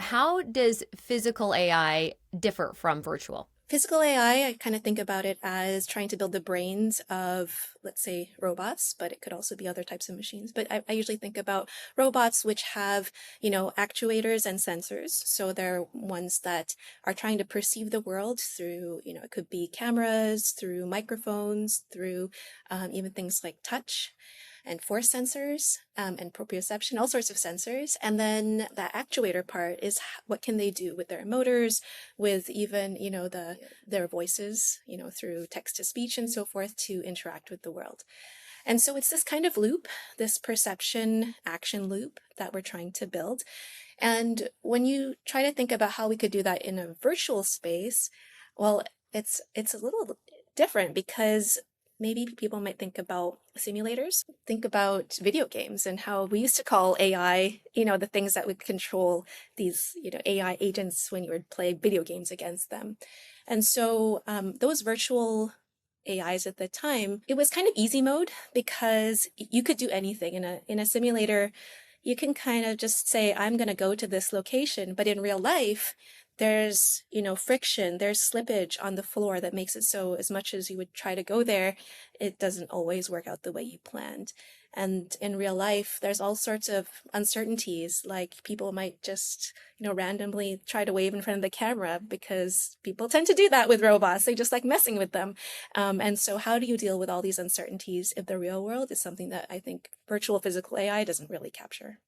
how does physical AI differ from virtual? Physical AI, I kind of think about it as trying to build the brains of, let's say, robots, but it could also be other types of machines. But I usually think about robots which have, actuators and sensors. So they're ones that are trying to perceive the world through, it could be cameras, through microphones, through even things like touch and force sensors and proprioception, all sorts of sensors. And then that actuator part is what can they do with their motors, with even, their voices, through text to speech and so forth to interact with the world. And so it's this kind of loop, this perception action loop that we're trying to build. And when you try to think about how we could do that in a virtual space, well, it's a little different because maybe people might think about simulators, think about video games and how we used to call AI, the things that would control these, AI agents when you would play video games against them. And so those virtual AIs at the time, it was kind of easy mode because you could do anything in a simulator. You can kind of just say, I'm going to go to this location. But in real life, there's, friction, there's slippage on the floor that makes it so as much as you would try to go there, it doesn't always work out the way you planned. And in real life, there's all sorts of uncertainties, like people might just, randomly try to wave in front of the camera because people tend to do that with robots. They just like messing with them. And so how do you deal with all these uncertainties if the real world is something that I think virtual physical AI doesn't really capture?